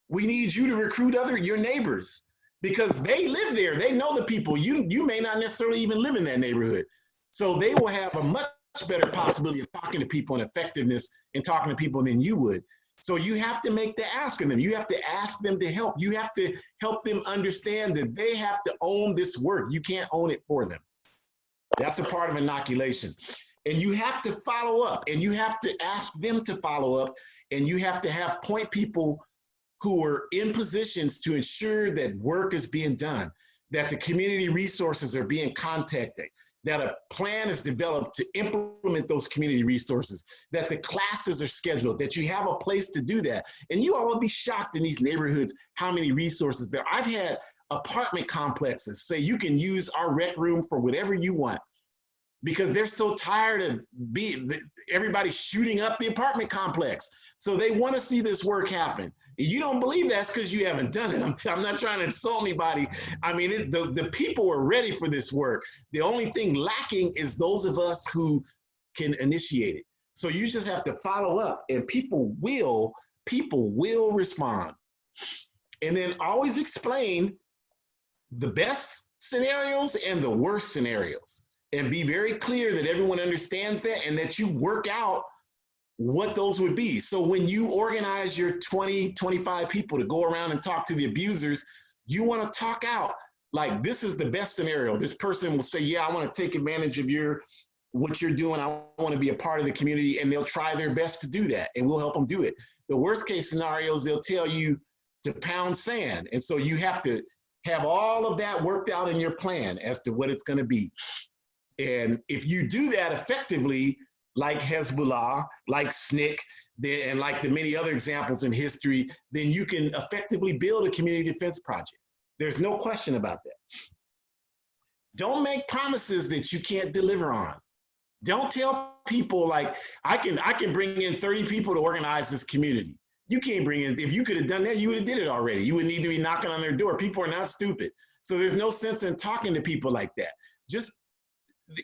We need you to recruit your neighbors because they live there. They know the people. You may not necessarily even live in that neighborhood. So they will have a much better possibility of talking to people and effectiveness in talking to people than you would. So you have to make the ask of them. You have to ask them to help. You have to help them understand that they have to own this work. You can't own it for them. That's a part of inoculation. And you have to follow up, and you have to ask them to follow up, and you have to have point people who are in positions to ensure that work is being done, that the community resources are being contacted, that a plan is developed to implement those community resources, that the classes are scheduled, that you have a place to do that. And you all will be shocked in these neighborhoods how many resources there are. I've had apartment complexes say you can use our rec room for whatever you want because they're so tired of everybody shooting up the apartment complex. So they want to see this work happen. You don't believe that's because you haven't done it. I'm not trying to insult anybody. I mean, the people are ready for this work. The only thing lacking is those of us who can initiate it. So you just have to follow up, and people will respond. And then always explain the best scenarios and the worst scenarios. and be very clear that everyone understands that and that you work out what those would be. So when you organize your 20, 25 people to go around and talk to the abusers, you want to talk out like, this is the best scenario. This person will say, yeah, I want to take advantage of what you're doing. I want to be a part of the community, and they'll try their best to do that, and we'll help them do it. The worst case scenarios, they'll tell you to pound sand. And so you have to have all of that worked out in your plan as to what it's going to be. And if you do that effectively, like Hezbollah, like SNCC, and like the many other examples in history, then you can effectively build a community defense project. There's no question about that. Don't make promises that you can't deliver on. Don't tell people like, I can bring in 30 people to organize this community. You can't bring in, if you could have done that, you would have did it already. You would need to be knocking on their door. People are not stupid. So there's no sense in talking to people like that. Just,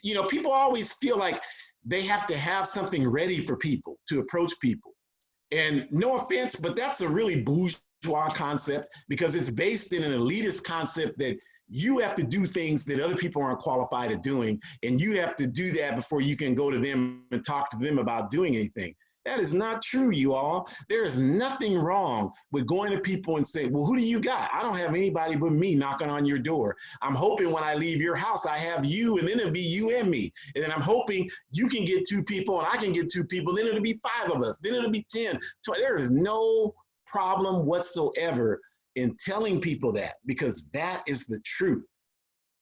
you know, people always feel like they have to have something ready for people to approach people. And no offense, but that's a really bourgeois concept, because it's based in an elitist concept that you have to do things that other people aren't qualified at doing, and you have to do that before you can go to them and talk to them about doing anything. That is not true, you all. There is nothing wrong with going to people and saying, well, who do you got? I don't have anybody but me knocking on your door. I'm hoping when I leave your house, I have you, and then it'll be you and me. And then I'm hoping you can get 2 people and I can get 2 people. Then it'll be 5 of us. Then it'll be 10, 20. There is no problem whatsoever in telling people that, because that is the truth.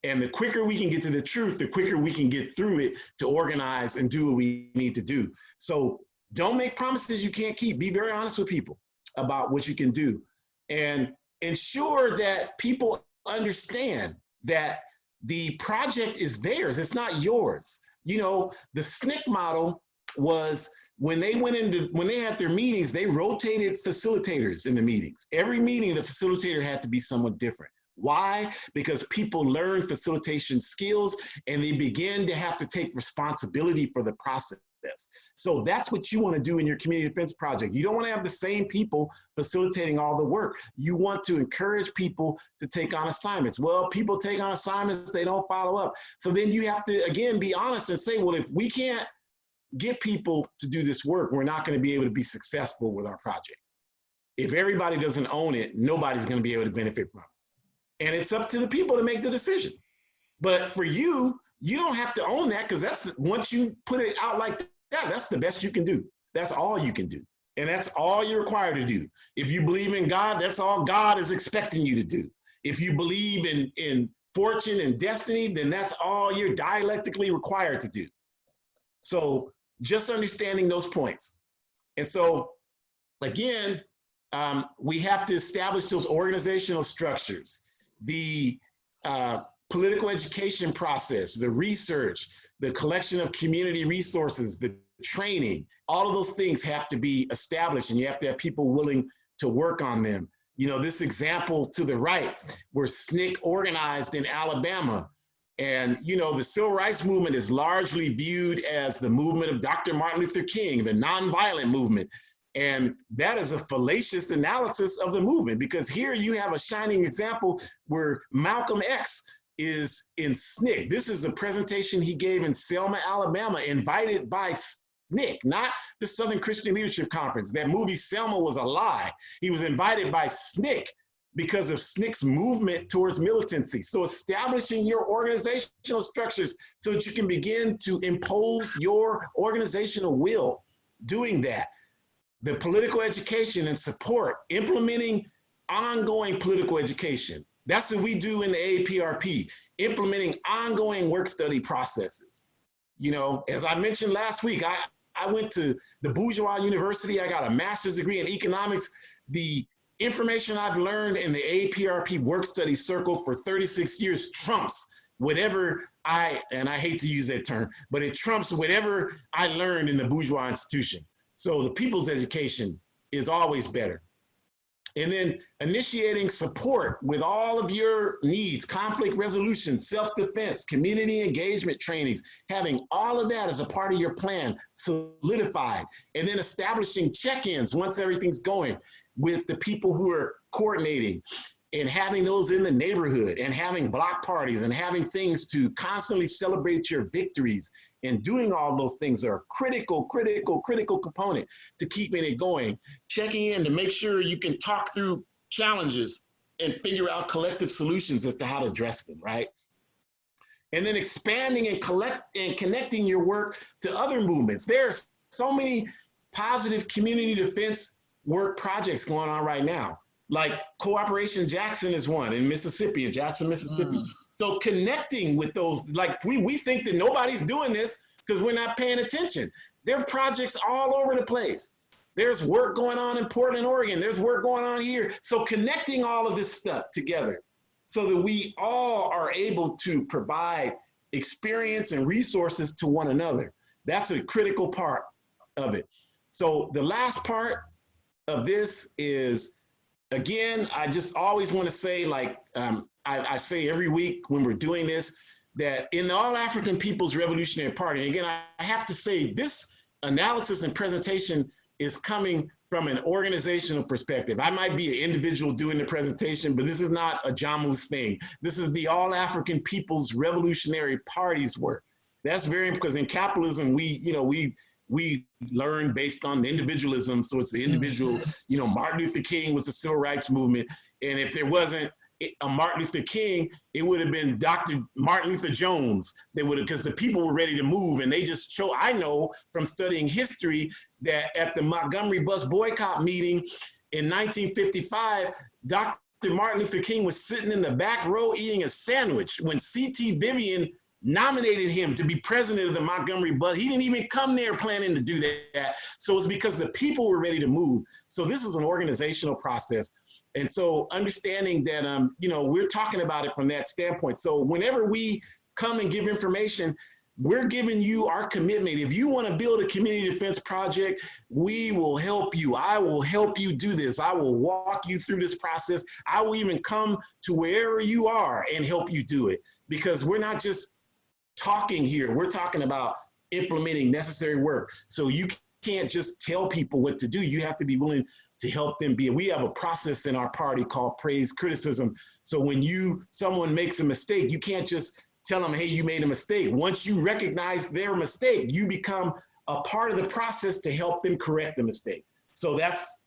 And the quicker we can get to the truth, the quicker we can get through it to organize and do what we need to do. So don't make promises you can't keep. Be very honest with people about what you can do, and ensure that people understand that the project is theirs. It's not yours. You know, the SNCC model was when they had their meetings, they rotated facilitators in the meetings. Every meeting, the facilitator had to be somewhat different. Why? Because people learn facilitation skills and they begin to have to take responsibility for the process. So that's what you want to do in your community defense project. You don't want to have the same people facilitating all the work. You want to encourage people to take on assignments. Well, people take on assignments, they don't follow up. So then you have to, again, be honest and say, well, if we can't get people to do this work, we're not going to be able to be successful with our project. If everybody doesn't own it, nobody's going to be able to benefit from it. And it's up to the people to make the decision. But for you, you don't have to own that, because that's, once you put it out like that, that's the best you can do. That's all you can do. And that's all you're required to do. If you believe in God, that's all God is expecting you to do. If you believe in fortune and destiny, then that's all you're dialectically required to do. So just understanding those points. And so, again, we have to establish those organizational structures, the political education process, the research, the collection of community resources, the training, all of those things have to be established, and you have to have people willing to work on them. You know, this example to the right, where SNCC organized in Alabama, and, you know, the civil rights movement is largely viewed as the movement of Dr. Martin Luther King, the nonviolent movement. And that is a fallacious analysis of the movement, because here you have a shining example where Malcolm X is in SNCC. This is a presentation he gave in Selma, Alabama, invited by SNCC, not the Southern Christian Leadership Conference. That movie Selma was a lie. He was invited by SNCC because of SNCC's movement towards militancy. So establishing your organizational structures so that you can begin to impose your organizational will, doing that. The political education and support, implementing ongoing political education. That's what we do in the AAPRP, implementing ongoing work study processes. You know, as I mentioned last week, I went to the Bourgeois University. I got a master's degree in economics. The information I've learned in the AAPRP work study circle for 36 years trumps whatever and I hate to use that term, but it trumps whatever I learned in the bourgeois institution. So the people's education is always better. And then initiating support with all of your needs, conflict resolution, self-defense, community engagement trainings, having all of that as a part of your plan solidified, and then establishing check-ins once everything's going with the people who are coordinating. and having those in the neighborhood and having block parties and having things to constantly celebrate your victories and doing all those things are a critical component to keeping it going. Checking in to make sure you can talk through challenges and figure out collective solutions as to how to address them, right? And then expanding and connecting your work to other movements. There's so many positive community defense work projects going on right now. Like Cooperation Jackson is one in Mississippi, in Jackson, Mississippi. So connecting with those, like we think that nobody's doing this because we're not paying attention. There are projects all over the place. There's work going on in Portland, Oregon. There's work going on here. So connecting all of this stuff together so that we all are able to provide experience and resources to one another. That's a critical part of it. So the last part of this is, again, I just always want to say, like I say every week when we're doing this, that in the All African People's Revolutionary Party, and again, I have to say this analysis and presentation is coming from an organizational perspective. I might be an individual doing the presentation, but this is not a Jammuz thing. This is the All African People's Revolutionary Party's work. That's very, because in capitalism, we learn based on the individualism. So it's the individual, Martin Luther King was the civil rights movement. And if there wasn't a Martin Luther King, it would have been Dr. Martin Luther Jones. They would have, because the people were ready to move. And they just chose, I know from studying history that at the Montgomery bus boycott meeting in 1955, Dr. Martin Luther King was sitting in the back row eating a sandwich when C.T. Vivian nominated him to be president of the Montgomery bus. He didn't even come there planning to do that. So it's because the people were ready to move. So this is an organizational process. And so understanding that, we're talking about it from that standpoint. So whenever we come and give information, we're giving you our commitment. If you want to build a community defense project, we will help you. I will help you do this. I will walk you through this process. I will even come to wherever you are and help you do it, because we're not just talking here. We're talking about implementing necessary work. So you can't just tell people what to do. You have to be willing to help them be. We have a process in our party called praise criticism. So when someone makes a mistake, you can't just tell them, hey, you made a mistake. Once you recognize their mistake, you become a part of the process to help them correct the mistake. So that's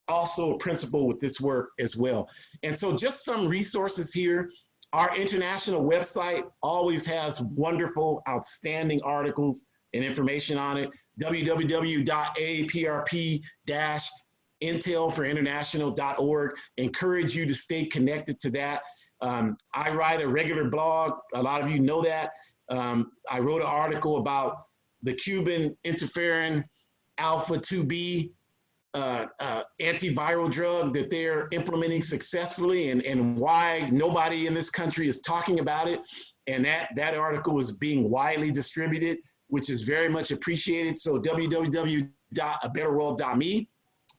also a principle with this work as well. And so just some resources here. Our international website always has wonderful, outstanding articles and information on it. www.aaprp-intelforinternational.org. Encourage you to stay connected to that. I write a regular blog. A lot of you know that. I wrote an article about the Cuban interferon alpha 2B antiviral drug that they're implementing successfully, and why nobody in this country is talking about it. And that article is being widely distributed, which is very much appreciated. So www.abetterworld.me.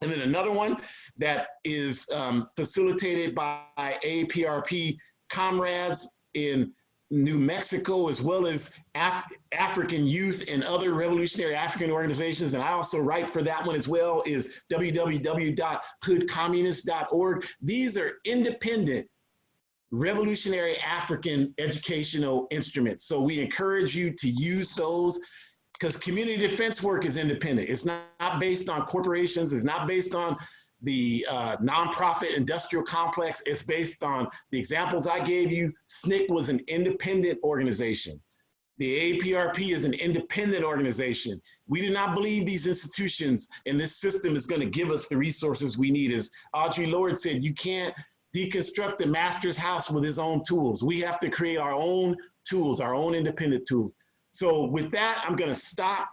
And then another one that is facilitated by AAPRP comrades in New Mexico, as well as African youth and other revolutionary African organizations. And I also write for that one as well, is www.hoodcommunist.org. These are independent revolutionary African educational instruments. So we encourage you to use those, because community defense work is independent. It's not based on corporations. It's not based on the nonprofit industrial complex. It's based on the examples I gave you. SNCC was an independent organization. The AAPRP is an independent organization. We do not believe these institutions and this system is going to give us the resources we need. As Audre Lorde said, you can't deconstruct the master's house with his own tools. We have to create our own tools, our own independent tools. So with that, I'm going to stop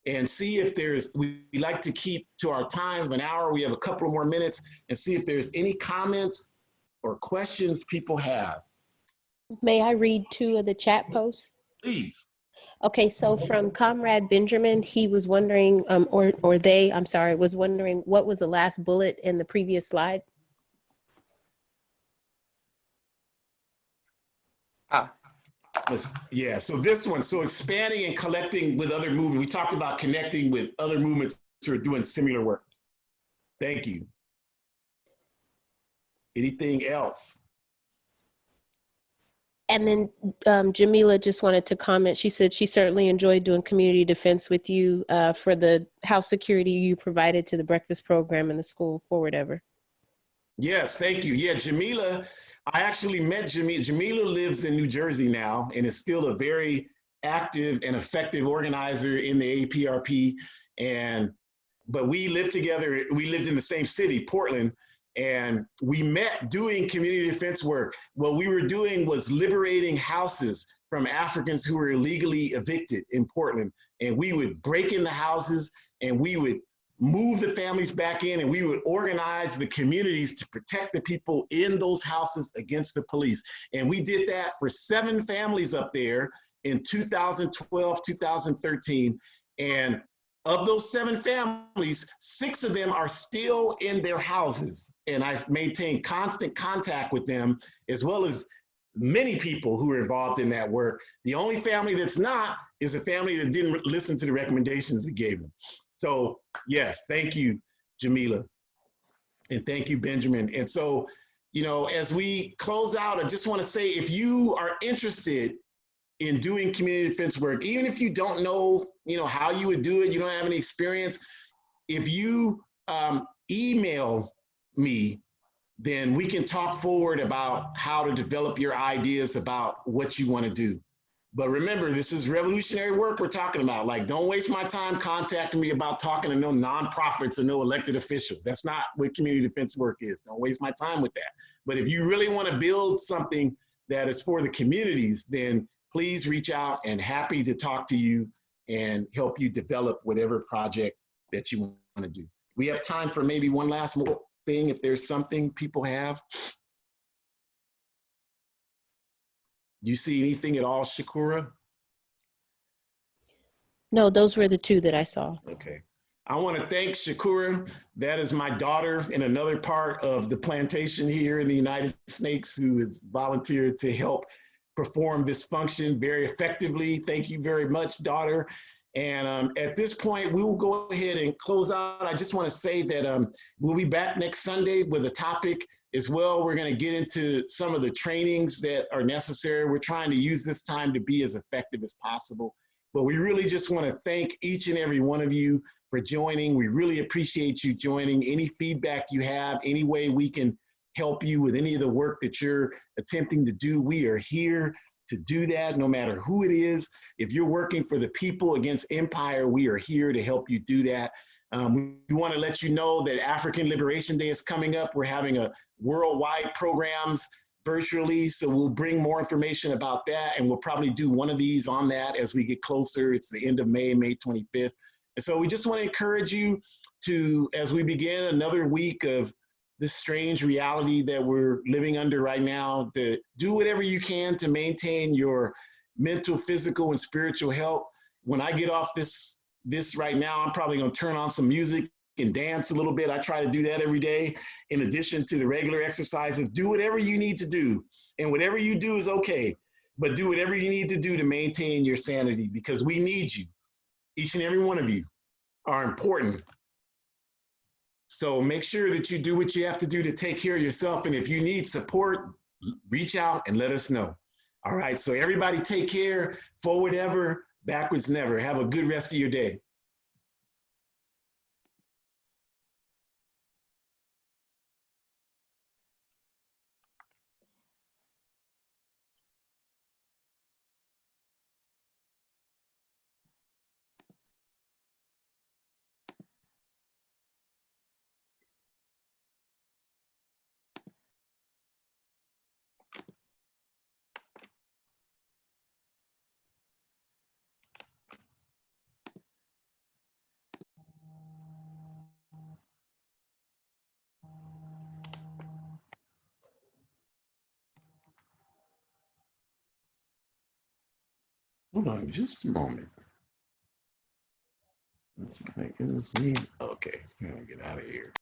and see if we like to keep to our time of an hour. We have a couple more minutes, and see if there's any comments or questions people have. May I read 2 of the chat posts? Please. Okay, so from Comrade Benjamin, he was wondering, was wondering what was the last bullet in the previous slide? Yeah, so this one, so expanding and collecting with other movements. We talked about connecting with other movements who are doing similar work. Thank you. Anything else? And then Jamila just wanted to comment. She said she certainly enjoyed doing community defense with you for the house security you provided to the breakfast program in the school. Forward ever. Yes, thank you. Yeah, Jamila, I actually met Jamila. Jamila lives in New Jersey now and is still a very active and effective organizer in the APRP. And but we lived together, we lived in the same city, Portland, and we met doing community defense work. What we were doing was liberating houses from Africans who were illegally evicted in Portland. And we would break in the houses and we would move the families back in, and we would organize the communities to protect the people in those houses against the police. And we did that for 7 families up there in 2012, 2013. And of those 7 families, 6 of them are still in their houses. And I maintain constant contact with them, as well as many people who are involved in that work. The only family that's not is a family that didn't listen to the recommendations we gave them. So yes, thank you, Jamila. And thank you, Benjamin. And so, you know, as we close out, I just want to say, if you are interested in doing community defense work, even if you don't know, you know, how you would do it, you don't have any experience, if you email me, then we can talk forward about how to develop your ideas about what you want to do. But remember, this is revolutionary work we're talking about. Like, don't waste my time contacting me about talking to no nonprofits or no elected officials. That's not what community defense work is. Don't waste my time with that. But if you really want to build something that is for the communities, then please reach out, and happy to talk to you and help you develop whatever project that you want to do. We have time for maybe one last more thing, if there's something people have. You see anything at all, Shakura? No, those were the 2 that I saw. Okay. I want to thank Shakura. That is my daughter in another part of the plantation here in the United Snakes, who has volunteered to help perform this function very effectively. Thank you very much, daughter. And at this point, we will go ahead and close out. I just want to say that we'll be back next Sunday with a topic as well. We're going to get into some of the trainings that are necessary. We're trying to use this time to be as effective as possible. But we really just want to thank each and every one of you for joining. We really appreciate you joining. Any feedback you have, any way we can help you with any of the work that you're attempting to do, we are here to do that, no matter who it is. If you're working for the people against empire, we are here to help you do that. We want to let you know that African Liberation Day is coming up. We're having a worldwide programs virtually, so we'll bring more information about that, and we'll probably do one of these on that as we get closer. It's the end of May, May 25th. And so we just want to encourage you to, as we begin another week of this strange reality that we're living under right now, to do whatever you can to maintain your mental, physical, and spiritual health. When I get off this right now, I'm probably going to turn on some music and dance a little bit. I try to do that every day in addition to the regular exercises. Do whatever you need to do, and whatever you do is okay, but do whatever you need to do to maintain your sanity, because we need you. Each and every one of you are important. So make sure that you do what you have to do to take care of yourself. And if you need support, reach out and let us know. All right, so everybody take care. Forward ever, backwards never. Have a good rest of your day. Hold on just a moment. Okay, I'm gonna get out of here.